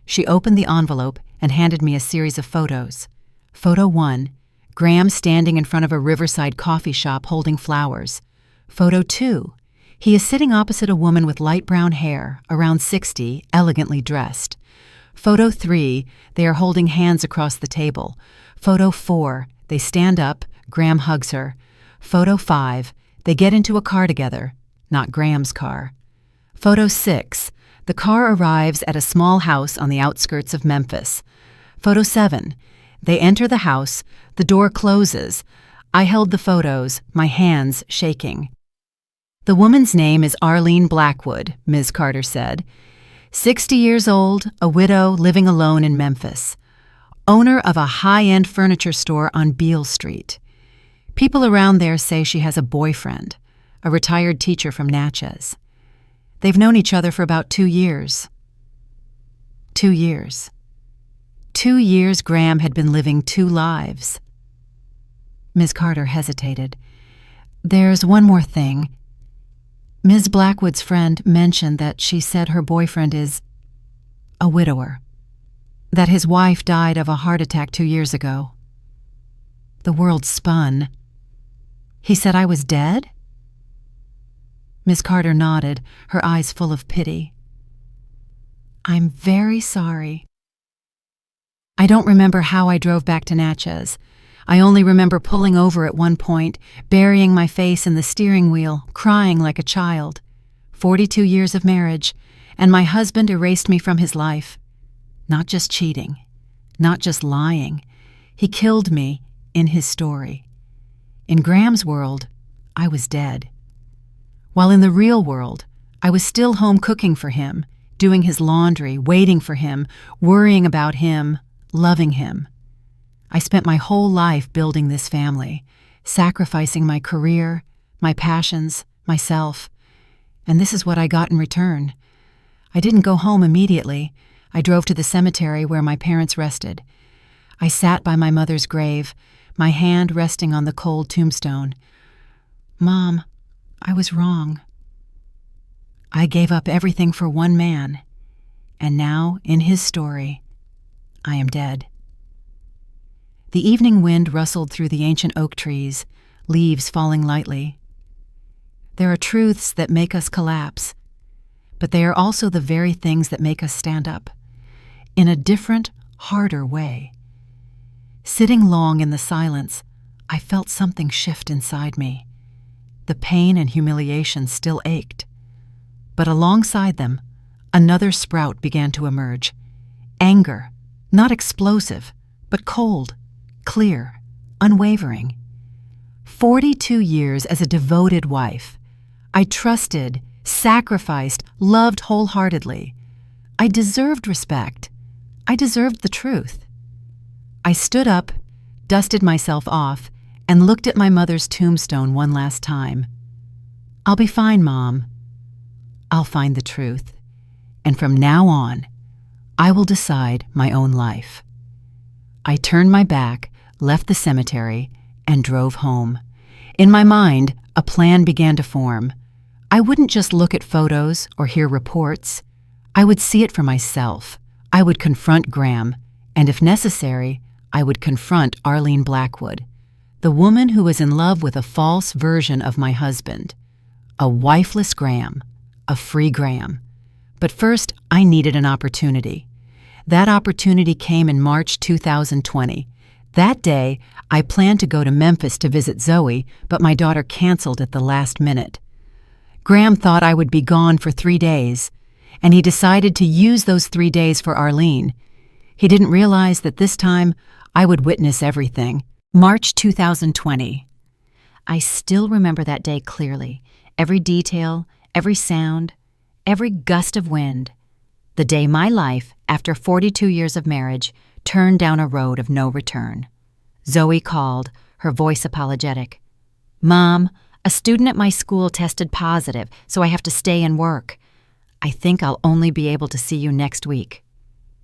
She opened the envelope and handed me a series of photos. Photo 1, Graham standing in front of a riverside coffee shop holding flowers. Photo 2, he is sitting opposite a woman with light brown hair, around 60, elegantly dressed. Photo 3, they are holding hands across the table. Photo 4, they stand up, Graham hugs her. Photo 5, they get into a car together, not Graham's car. Photo 6, the car arrives at a small house on the outskirts of Memphis. Photo 7, they enter the house, the door closes. I held the photos, my hands shaking. The woman's name is Arlene Blackwood, Ms. Carter said. 60 years old, a widow living alone in Memphis. Owner of a high-end furniture store on Beale Street. People around there say she has a boyfriend, a retired teacher from Natchez. They've known each other for about 2 years. 2 years. 2 years Graham had been living 2 lives. Ms. Carter hesitated. There's one more thing. Ms. Blackwood's friend mentioned that she said her boyfriend is a widower, that his wife died of a heart attack 2 years ago. The world spun. He said I was dead? Miss Carter nodded, her eyes full of pity. I'm very sorry. I don't remember how I drove back to Natchez. I only remember pulling over at one point, burying my face in the steering wheel, crying like a child. 42 years of marriage, and my husband erased me from his life. Not just cheating, not just lying. He killed me in his story. In Graham's world, I was dead. While in the real world, I was still home cooking for him, doing his laundry, waiting for him, worrying about him, loving him. I spent my whole life building this family, sacrificing my career, my passions, myself, and this is what I got in return. I didn't go home immediately. I drove to the cemetery where my parents rested. I sat by my mother's grave, my hand resting on the cold tombstone. Mom, I was wrong. I gave up everything for one man, and now, in his story, I am dead. The evening wind rustled through the ancient oak trees, leaves falling lightly. There are truths that make us collapse, but they are also the very things that make us stand up, in a different, harder way. Sitting long in the silence, I felt something shift inside me. The pain and humiliation still ached, but alongside them, another sprout began to emerge. Anger, not explosive, but cold, clear, unwavering. 42 years as a devoted wife. I trusted, sacrificed, loved wholeheartedly. I deserved respect. I deserved the truth. I stood up, dusted myself off, and looked at my mother's tombstone one last time. I'll be fine, Mom. I'll find the truth. And from now on, I will decide my own life. I turned my back, left the cemetery, and drove home. In my mind, a plan began to form. I wouldn't just look at photos or hear reports. I would see it for myself. I would confront Graham, and if necessary, I would confront Arlene Blackwood, the woman who was in love with a false version of my husband. A wifeless Graham, a free Graham. But first, I needed an opportunity. That opportunity came in March 2020. That day, I planned to go to Memphis to visit Zoe, but my daughter canceled at the last minute. Graham thought I would be gone for 3 days, and he decided to use those 3 days for Arlene. He didn't realize that this time I would witness everything. March 2020. I still remember that day clearly. Every detail, every sound, every gust of wind. The day my life, after 42 years of marriage, turned down a road of no return. Zoe called, her voice apologetic. Mom, a student at my school tested positive, so I have to stay and work. I think I'll only be able to see you next week.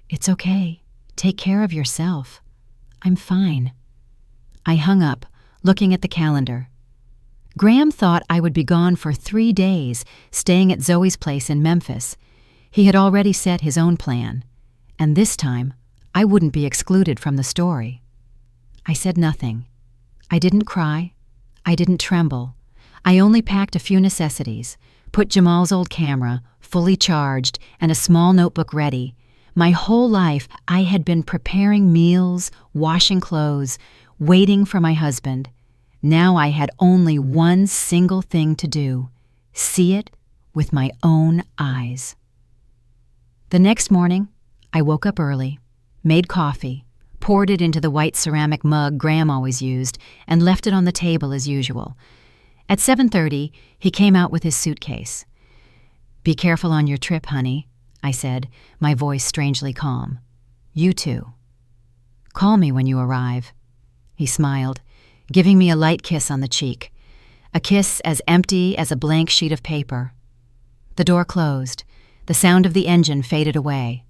It's okay. Take care of yourself. I'm fine. I hung up, looking at the calendar. Graham thought I would be gone for 3 days, staying at Zoe's place in Memphis. He had already set his own plan, and this time I wouldn't be excluded from the story. I said nothing. I didn't cry. I didn't tremble. I only packed a few necessities, put Jamal's old camera, fully charged, and a small notebook ready. My whole life I had been preparing meals, washing clothes, waiting for my husband. Now I had only one single thing to do: see it with my own eyes. The next morning, I woke up early, made coffee, poured it into the white ceramic mug Graham always used, and left it on the table as usual. At 7:30, he came out with his suitcase. Be careful on your trip, honey, I said, my voice strangely calm. You too. Call me when you arrive. He smiled, giving me a light kiss on the cheek, a kiss as empty as a blank sheet of paper. The door closed. The sound of the engine faded away.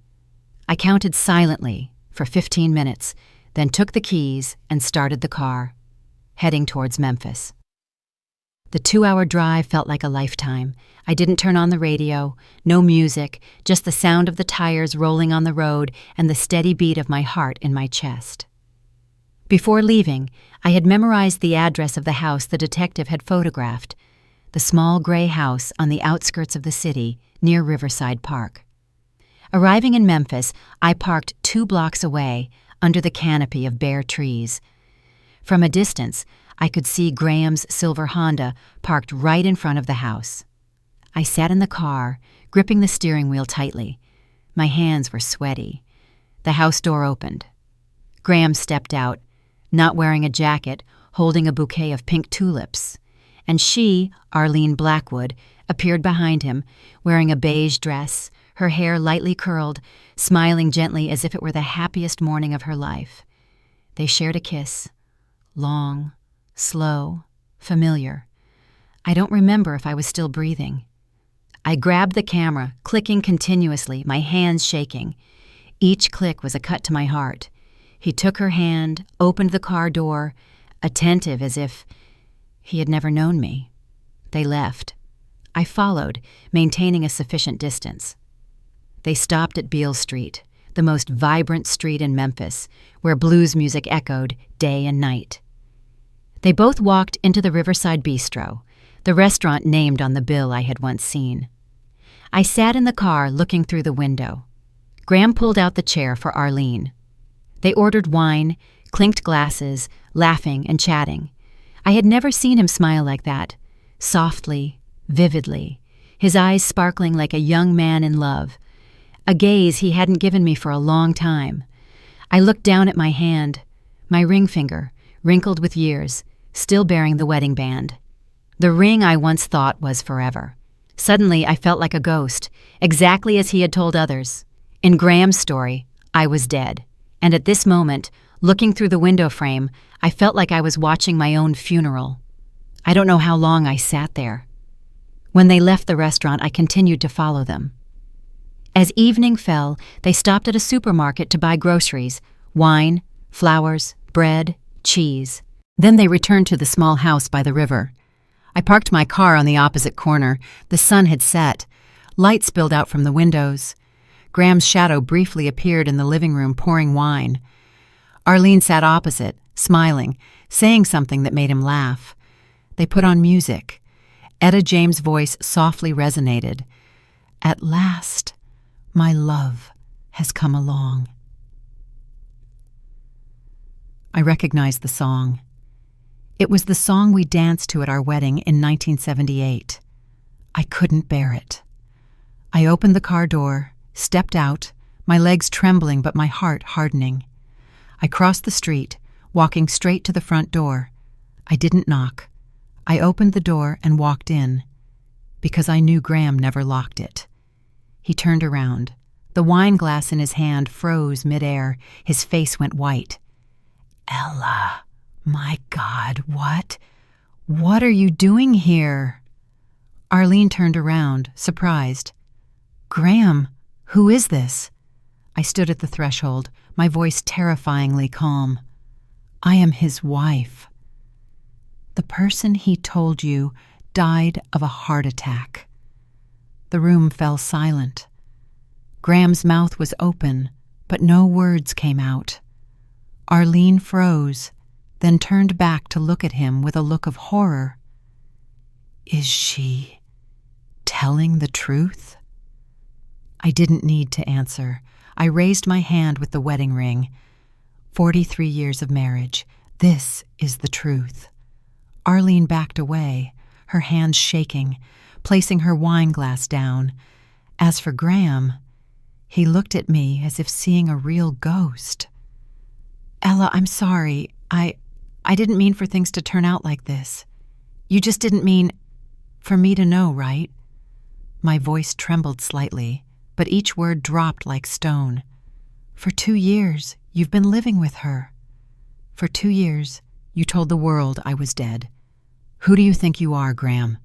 I counted silently for 15 minutes, then took the keys and started the car, heading towards Memphis. The 2-hour drive felt like a lifetime. I didn't turn on the radio, no music, just the sound of the tires rolling on the road and the steady beat of my heart in my chest. Before leaving, I had memorized the address of the house the detective had photographed, the small gray house on the outskirts of the city near Riverside Park. Arriving in Memphis, I parked 2 blocks away under the canopy of bare trees. From a distance, I could see Graham's silver Honda parked right in front of the house. I sat in the car, gripping the steering wheel tightly. My hands were sweaty. The house door opened. Graham stepped out, not wearing a jacket, holding a bouquet of pink tulips, and she, Arlene Blackwood, appeared behind him, wearing a beige dress, her hair lightly curled, smiling gently as if it were the happiest morning of her life. They shared a kiss, long, slow, familiar. I don't remember if I was still breathing. I grabbed the camera, clicking continuously, my hands shaking. Each click was a cut to my heart. He took her hand, opened the car door, attentive as if he had never known me. They left. I followed, maintaining a sufficient distance. They stopped at Beale Street, the most vibrant street in Memphis, where blues music echoed day and night. They both walked into the Riverside Bistro, the restaurant named on the bill I had once seen. I sat in the car looking through the window. Graham pulled out the chair for Arlene. They ordered wine, clinked glasses, laughing and chatting. I had never seen him smile like that, softly, vividly, his eyes sparkling like a young man in love, a gaze he hadn't given me for a long time. I looked down at my hand, my ring finger, wrinkled with years, still bearing the wedding band. The ring I once thought was forever. Suddenly, I felt like a ghost, exactly as he had told others. In Graham's story, I was dead. And at this moment, looking through the window frame, I felt like I was watching my own funeral. I don't know how long I sat there. When they left the restaurant, I continued to follow them. As evening fell, they stopped at a supermarket to buy groceries, wine, flowers, bread, cheese. Then they returned to the small house by the river. I parked my car on the opposite corner. The sun had set. Light spilled out from the windows. Graham's shadow briefly appeared in the living room pouring wine. Arlene sat opposite, smiling, saying something that made him laugh. They put on music. Etta James' voice softly resonated. "At last, my love has come along." I recognized the song. It was the song we danced to at our wedding in 1978. I couldn't bear it. I opened the car door, stepped out, my legs trembling but my heart hardening. I crossed the street, walking straight to the front door. I didn't knock. I opened the door and walked in, because I knew Graham never locked it. He turned around. The wine glass in his hand froze midair. His face went white. "Ella, my God, what are you doing here?" Arlene turned around, surprised. "Graham, who is this?" I stood at the threshold, my voice terrifyingly calm. "I am his wife. The person he told you died of a heart attack." The room fell silent. Graham's mouth was open, but no words came out. Arlene froze, then turned back to look at him with a look of horror. "Is she telling the truth?" I didn't need to answer. I raised my hand with the wedding ring. 43 years of marriage. This is the truth. Arlene backed away, her hands shaking, placing her wine glass down. As for Graham, he looked at me as if seeing a real ghost. "Ella, I'm sorry. I didn't mean for things to turn out like this. You just didn't mean for me to know, right?" My voice trembled slightly, but each word dropped like stone. "For 2 years, you've been living with her. For 2 years, you told the world I was dead. Who do you think you are, Graham?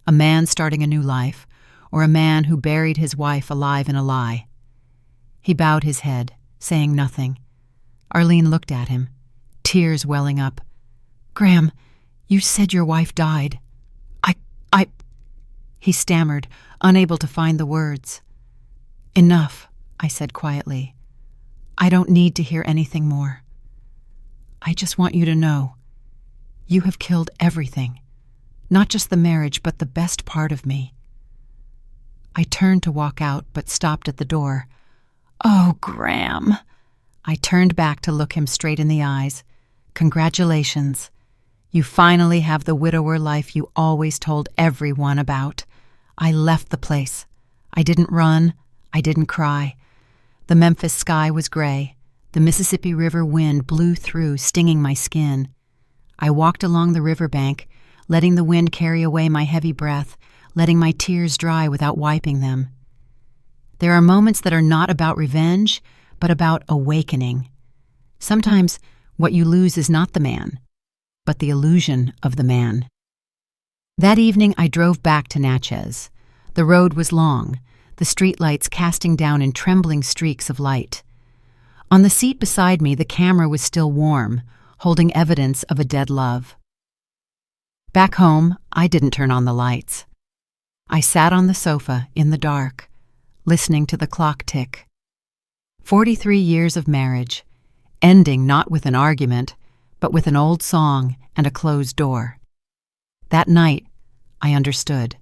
A man starting a new life, or a man who buried his wife alive in a lie?" He bowed his head, saying nothing. Arlene looked at him, tears welling up. "Graham, you said your wife died. I... He stammered, unable to find the words. "Enough," I said quietly. "I don't need to hear anything more. I just want you to know, you have killed everything, not just the marriage, but the best part of me." I turned to walk out, but stopped at the door. "Oh, Graham." I turned back to look him straight in the eyes. "Congratulations. You finally have the widower life you always told everyone about." I left the place. I didn't run. I didn't cry. The Memphis sky was gray. The Mississippi River wind blew through, stinging my skin. I walked along the riverbank, letting the wind carry away my heavy breath, letting my tears dry without wiping them. There are moments that are not about revenge, but about awakening. Sometimes what you lose is not the man, but the illusion of the man. That evening I drove back to Natchez. The road was long, the streetlights casting down in trembling streaks of light. On the seat beside me, the camera was still warm, holding evidence of a dead love. Back home, I didn't turn on the lights. I sat on the sofa in the dark, listening to the clock tick. 43 years of marriage, ending not with an argument, but with an old song and a closed door. That night, I understood.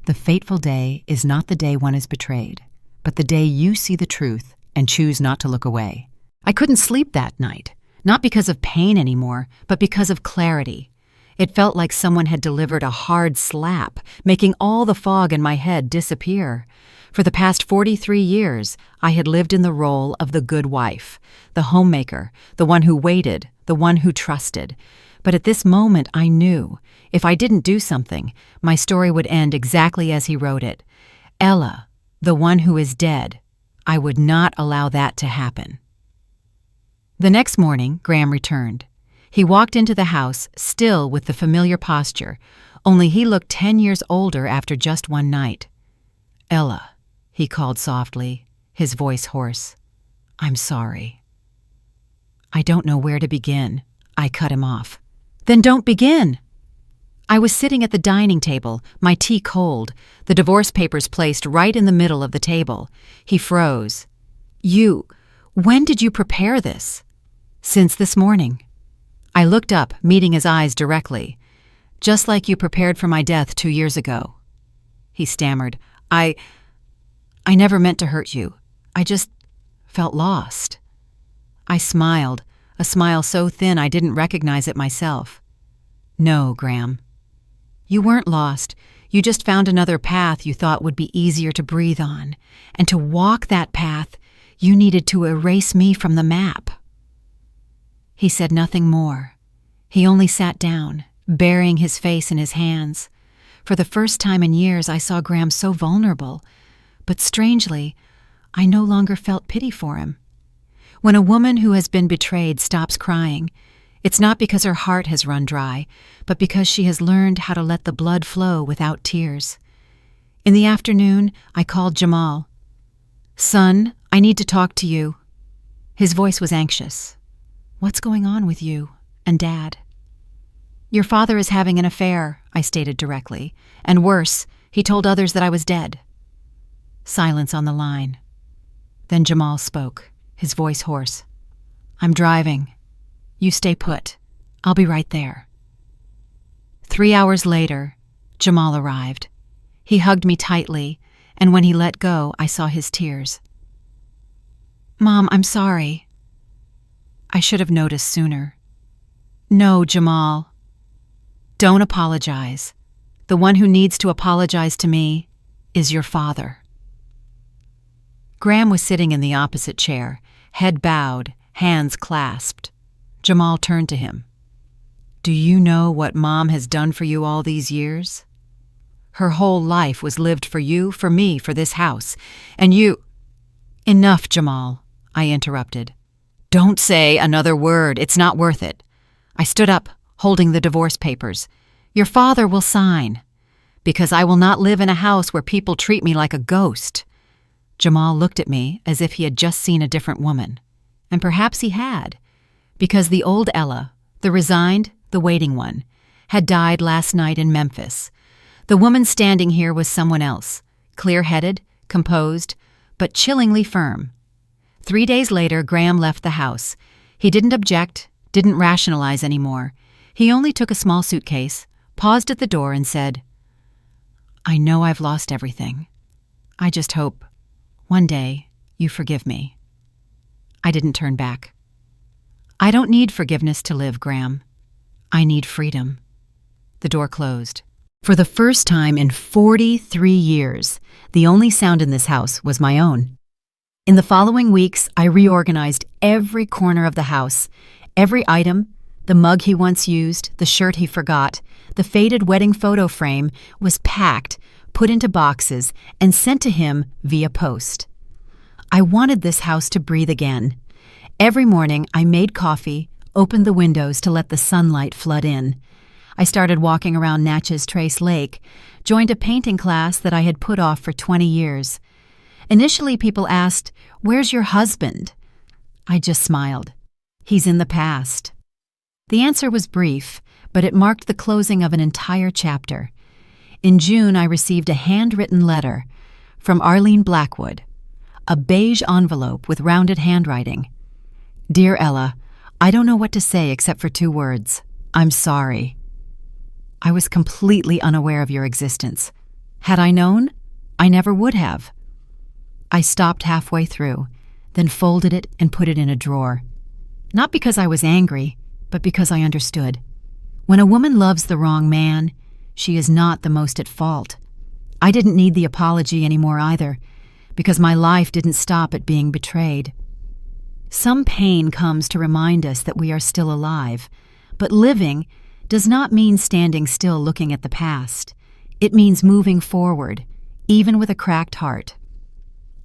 The fateful day is not the day one is betrayed, but the day you see the truth and choose not to look away. I couldn't sleep that night, not because of pain anymore, but because of clarity. It felt like someone had delivered a hard slap, making all the fog in my head disappear. For the past 43 years, I had lived in the role of the good wife, the homemaker, the one who waited, the one who trusted. But at this moment, I knew, if I didn't do something, my story would end exactly as he wrote it. Ella, the one who is dead, I would not allow that to happen. The next morning, Graham returned. He walked into the house, still with the familiar posture, only he looked 10 years older after just one night. Ella, he called softly, his voice hoarse. I'm sorry. I don't know where to begin. I cut him off. Then don't begin. I was sitting at the dining table, my tea cold, the divorce papers placed right in the middle of the table. He froze. When did you prepare this? Since this morning. I looked up, meeting his eyes directly. Just like you prepared for my death 2 years ago. He stammered. I never meant to hurt you. I just felt lost. I smiled, a smile so thin I didn't recognize it myself. No, Graham. You weren't lost. You just found another path you thought would be easier to breathe on. And to walk that path, you needed to erase me from the map. He said nothing more. He only sat down, burying his face in his hands. For the first time in years, I saw Graham so vulnerable. But strangely, I no longer felt pity for him. When a woman who has been betrayed stops crying, it's not because her heart has run dry, but because she has learned how to let the blood flow without tears. In the afternoon, I called Jamal. Son, I need to talk to you. His voice was anxious. What's going on with you and Dad? Your father is having an affair, I stated directly, and worse, he told others that I was dead. Silence on the line. Then Jamal spoke, his voice hoarse. I'm driving. You stay put. I'll be right there. 3 hours later, Jamal arrived. He hugged me tightly, and when he let go, I saw his tears. Mom, I'm sorry. I should have noticed sooner. No, Jamal. Don't apologize. The one who needs to apologize to me is your father. Graham was sitting in the opposite chair, head bowed, hands clasped. Jamal turned to him. Do you know what Mom has done for you all these years? Her whole life was lived for you, for me, for this house. And you— Enough, Jamal, I interrupted. Don't say another word. It's not worth it. I stood up, holding the divorce papers. Your father will sign. Because I will not live in a house where people treat me like a ghost. Jamal looked at me as if he had just seen a different woman. And perhaps he had. Because the old Ella, the resigned, the waiting one, had died last night in Memphis. The woman standing here was someone else, clear-headed, composed, but chillingly firm. 3 days later, Graham left the house. He didn't object, didn't rationalize anymore. He only took a small suitcase, paused at the door and said, I know I've lost everything. I just hope, one day, you forgive me. I didn't turn back. I don't need forgiveness to live, Graham. I need freedom. The door closed. For the first time in 43 years, the only sound in this house was my own. In the following weeks, I reorganized every corner of the house, every item, the mug he once used, the shirt he forgot, the faded wedding photo frame was packed, put into boxes, and sent to him via post. I wanted this house to breathe again. Every morning, I made coffee, opened the windows to let the sunlight flood in. I started walking around Natchez Trace Lake, joined a painting class that I had put off for 20 years. Initially, people asked, "Where's your husband?" I just smiled. He's in the past. The answer was brief, but it marked the closing of an entire chapter. In June, I received a handwritten letter from Arlene Blackwood, a beige envelope with rounded handwriting. Dear Ella, I don't know what to say except for 2 words. I'm sorry. I was completely unaware of your existence. Had I known, I never would have. I stopped halfway through, then folded it and put it in a drawer. Not because I was angry, but because I understood. When a woman loves the wrong man, she is not the most at fault. I didn't need the apology anymore either, because my life didn't stop at being betrayed. Some pain comes to remind us that we are still alive, but living does not mean standing still looking at the past. It means moving forward, even with a cracked heart.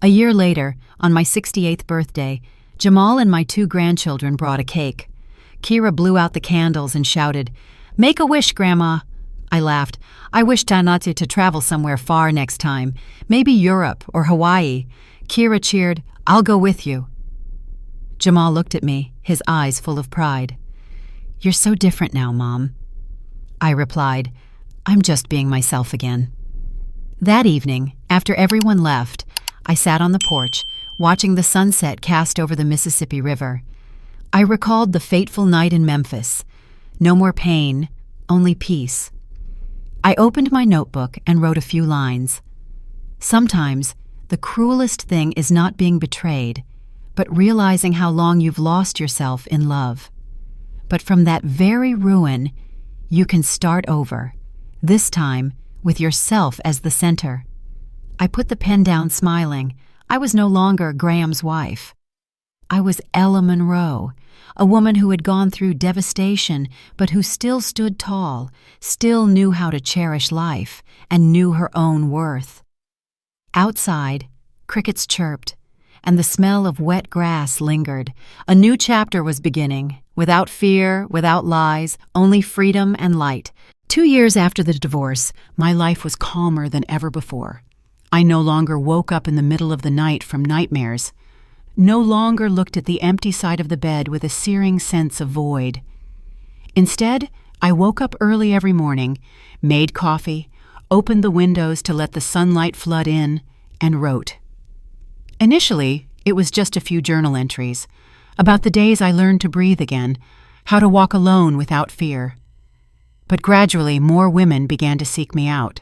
A year later, on my 68th birthday, Jamal and my 2 grandchildren brought a cake. Kira blew out the candles and shouted, "Make a wish, Grandma." I laughed. I wished Tanati to travel somewhere far next time, maybe Europe or Hawaii. Kira cheered, "I'll go with you." Jamal looked at me, his eyes full of pride. "You're so different now, Mom." I replied, "I'm just being myself again." That evening, after everyone left, I sat on the porch, watching the sunset cast over the Mississippi River. I recalled the fateful night in Memphis. No more pain, only peace. I opened my notebook and wrote a few lines. Sometimes, the cruelest thing is not being betrayed, but realizing how long you've lost yourself in love. But from that very ruin, you can start over, this time with yourself as the center. I put the pen down smiling. I was no longer Graham's wife. I was Ella Monroe, a woman who had gone through devastation, but who still stood tall, still knew how to cherish life, and knew her own worth. Outside, crickets chirped, and the smell of wet grass lingered. A new chapter was beginning, without fear, without lies, only freedom and light. 2 years after the divorce, my life was calmer than ever before. I no longer woke up in the middle of the night from nightmares, no longer looked at the empty side of the bed with a searing sense of void. Instead, I woke up early every morning, made coffee, opened the windows to let the sunlight flood in, and wrote. Initially, it was just a few journal entries about the days I learned to breathe again, how to walk alone without fear. But gradually, more women began to seek me out.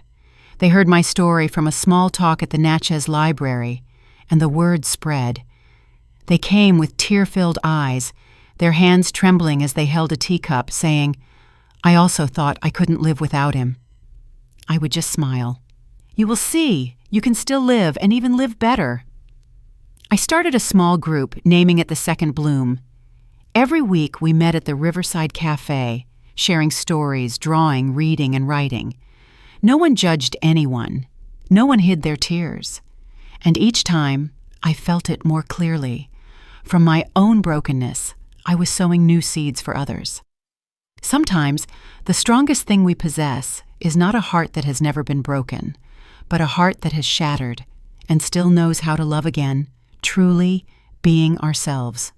They heard my story from a small talk at the Natchez Library, and the word spread. They came with tear-filled eyes, their hands trembling as they held a teacup, saying, "I also thought I couldn't live without him." I would just smile. "You will see, you can still live, and even live better." I started a small group, naming it the Second Bloom. Every week we met at the Riverside Cafe, sharing stories, drawing, reading, and writing. No one judged anyone. No one hid their tears. And each time, I felt it more clearly. From my own brokenness, I was sowing new seeds for others. Sometimes, the strongest thing we possess is not a heart that has never been broken, but a heart that has shattered and still knows how to love again, truly being ourselves.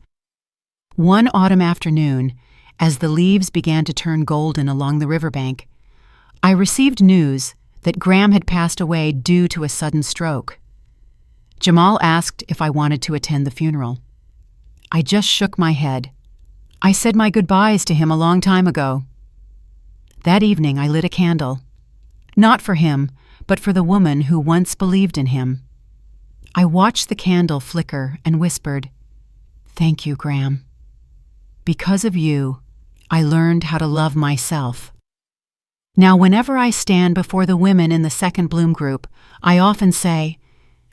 One autumn afternoon, as the leaves began to turn golden along the riverbank, I received news that Graham had passed away due to a sudden stroke. Jamal asked if I wanted to attend the funeral. I just shook my head. I said my goodbyes to him a long time ago. That evening I lit a candle, not for him, but for the woman who once believed in him. I watched the candle flicker and whispered, "Thank you, Graham. Because of you, I learned how to love myself." Now, whenever I stand before the women in the Second Bloom group, I often say,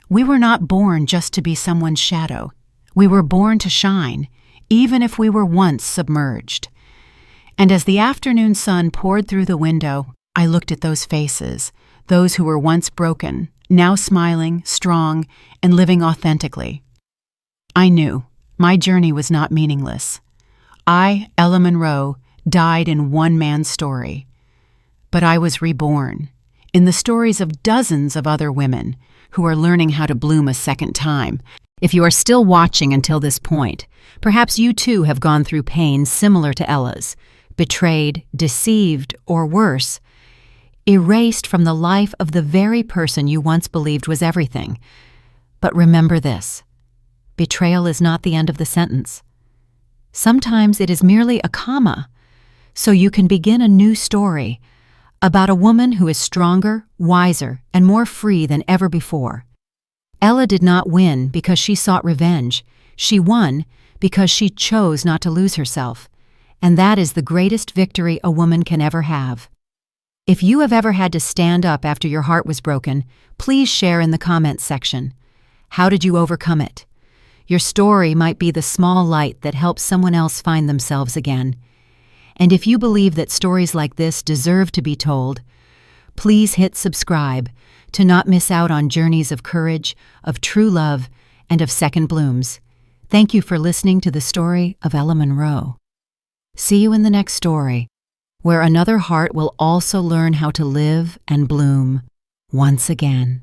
we were not born just to be someone's shadow. We were born to shine, even if we were once submerged. And as the afternoon sun poured through the window, I looked at those faces, those who were once broken, now smiling, strong, and living authentically. I knew my journey was not meaningless. I, Ella Monroe, died in one man's story. But I was reborn, in the stories of dozens of other women who are learning how to bloom a second time. If you are still watching until this point, perhaps you too have gone through pain similar to Ella's, betrayed, deceived, or worse, erased from the life of the very person you once believed was everything. But remember this: betrayal is not the end of the sentence. Sometimes it is merely a comma, so you can begin a new story about a woman who is stronger, wiser, and more free than ever before. Ella did not win because she sought revenge. She won because she chose not to lose herself. And that is the greatest victory a woman can ever have. If you have ever had to stand up after your heart was broken, please share in the comments section. How did you overcome it? Your story might be the small light that helps someone else find themselves again. And if you believe that stories like this deserve to be told, please hit subscribe to not miss out on journeys of courage, of true love, and of second blooms. Thank you for listening to the story of Ella Monroe. See you in the next story, where another heart will also learn how to live and bloom once again.